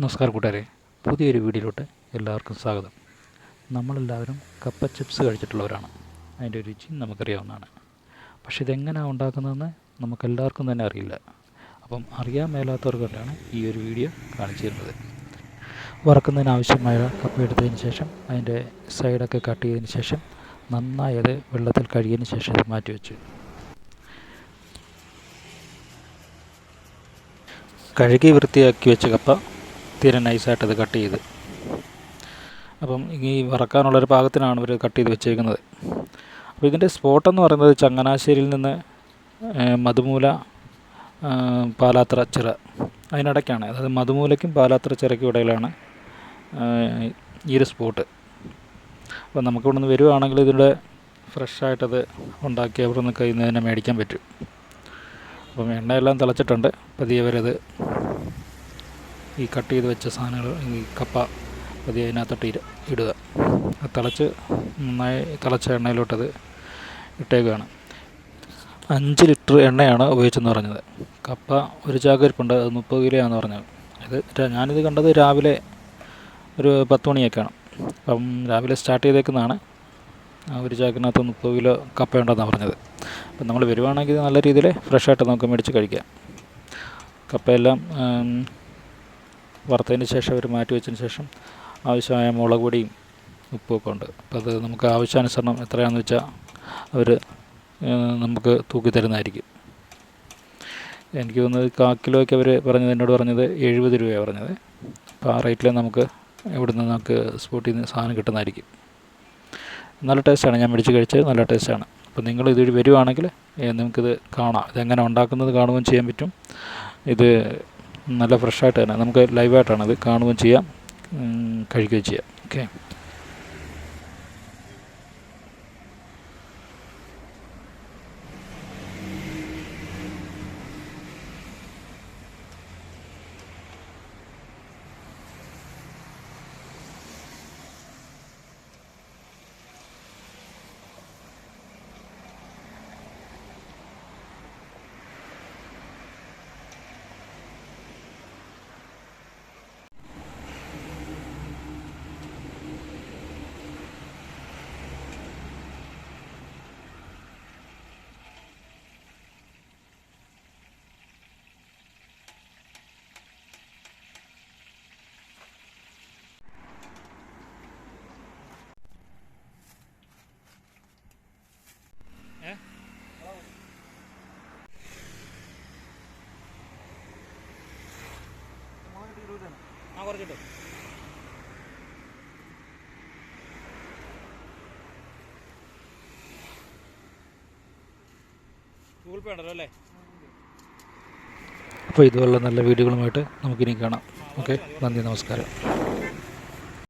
നമസ്കാരം കൂട്ടുകാരെ, പുതിയൊരു വീഡിയോയിലോട്ട് എല്ലാവർക്കും സ്വാഗതം. നമ്മളെല്ലാവരും കപ്പ ചിപ്സ് കഴിച്ചിട്ടുള്ളവരാണ്. അതിൻ്റെ രുചി നമുക്കറിയാവുന്നതാണ്. പക്ഷേ ഇതെങ്ങനെയാണ് ഉണ്ടാക്കുന്നതെന്ന് നമുക്കെല്ലാവർക്കും തന്നെ അറിയില്ല. അപ്പം അറിയാൻ മേലാത്തവർക്കൊണ്ടാണ് ഈ ഒരു വീഡിയോ കാണിച്ചു തരുന്നത്. വറക്കുന്നതിനാവശ്യമായ കപ്പ എടുത്തതിന് ശേഷം അതിൻ്റെ സൈഡൊക്കെ കട്ട് ചെയ്തതിന് ശേഷം നന്നായി അത് വെള്ളത്തിൽ കഴുകിയതിന് ശേഷം ഇത് മാറ്റി വെച്ചു. കഴുകി വൃത്തിയാക്കി വെച്ച കപ്പ തീരെ നൈസായിട്ടത് കട്ട് ചെയ്ത്, അപ്പം ഈ വറക്കാനുള്ളൊരു പാകത്തിനാണ് ഇവർ കട്ട് ചെയ്ത് വെച്ചേക്കുന്നത്. അപ്പോൾ ഇതിൻ്റെ സ്പോട്ടെന്ന് പറയുന്നത് ചങ്ങനാശ്ശേരിയിൽ നിന്ന് മധുമൂല പാലാത്ര ചിറ അതിനിടയ്ക്കാണ്. അതായത് മധുമൂലയ്ക്കും പാലാത്ര ചിറയ്ക്കും ഇടയിലാണ് ഈ ഒരു സ്പോട്ട്. അപ്പോൾ നമുക്കിവിടെ നിന്ന് വരുവാണെങ്കിൽ ഇതിൻ്റെ ഫ്രഷായിട്ടത് ഉണ്ടാക്കി അവിടെ നിന്ന് കയ്യിൽ നിന്ന് തന്നെ മേടിക്കാൻ പറ്റും. അപ്പം എണ്ണയെല്ലാം തിളച്ചിട്ടുണ്ട്. പതിയെ അവരത് ഈ കട്ട് ചെയ്ത് വെച്ച സാധനങ്ങൾ ഈ കപ്പ പതിയെ അതിനകത്തോട്ട് ഇടുക. തിളച്ച് നന്നായി തിളച്ച എണ്ണയിലോട്ടത് ഇട്ടേക്കുകയാണ്. 5 ലിറ്റർ എണ്ണയാണ് ഉപയോഗിച്ചെന്ന് പറഞ്ഞത്. കപ്പ ഒരു ചാക്കരിപ്പുണ്ട്, അത് 30 കിലോയാണെന്ന് പറഞ്ഞത്. ഞാനിത് കണ്ടത് രാവിലെ ഒരു 10 മണിയൊക്കെയാണ്. അപ്പം രാവിലെ സ്റ്റാർട്ട് ചെയ്തേക്കുന്നതാണ്. ഒരു ചാക്കിനകത്ത് 30 കിലോ കപ്പയുണ്ടെന്നാണ് പറഞ്ഞത്. അപ്പം നമ്മൾ വരുവാണെങ്കിൽ നല്ല രീതിയിൽ ഫ്രഷായിട്ട് നമുക്ക് മേടിച്ച് കഴിക്കാം. കപ്പയെല്ലാം വറുത്തതിന് ശേഷം അവർ മാറ്റി വെച്ചതിന് ശേഷം ആവശ്യമായ മുളക് പൊടിയും ഉപ്പുമൊക്കെ ഉണ്ട്. അപ്പോൾ അത് നമുക്ക് ആവശ്യാനുസരണം എത്രയാണെന്ന് വെച്ചാൽ അവർ നമുക്ക് തൂക്കി തരുന്നതായിരിക്കും. എനിക്ക് തോന്നുന്നത് 1/4 കിലോയ്ക്ക് അവർ എന്നോട് പറഞ്ഞത് 70 രൂപയാണ് പറഞ്ഞത്. അപ്പോൾ ആ റേറ്റിൽ നമുക്ക് ഇവിടെ നിന്ന് നമുക്ക് സ്പോട്ടിൽ നിന്ന് സാധനം കിട്ടുന്നതായിരിക്കും. നല്ല ടേസ്റ്റാണ്. ഞാൻ മേടിച്ച് കഴിച്ചത് നല്ല ടേസ്റ്റാണ്. അപ്പോൾ നിങ്ങൾ ഇതുവഴി വരുവാണെങ്കിൽ നിങ്ങൾക്കിത് കാണാം. ഇതെങ്ങനെ ഉണ്ടാക്കുന്നത് കാണുകയും ചെയ്യാൻ പറ്റും. ഇത് നല്ല ഫ്രഷായിട്ട് തന്നെ നമുക്ക് ലൈവായിട്ടാണ് ഇത് കാണുകയും ചെയ്യാം, കഴിക്കുകയും ചെയ്യാം. ഓക്കെ. കുറച്ചിട്ട് ഗൂഗിൾ പേ ഉണ്ടല്ലോ അല്ലേ? അപ്പോൾ ഇതുപോലുള്ള നല്ല വീഡിയോകളുമായിട്ട് നമുക്കിനി കാണാം. ഓക്കെ, നന്ദി, നമസ്കാരം.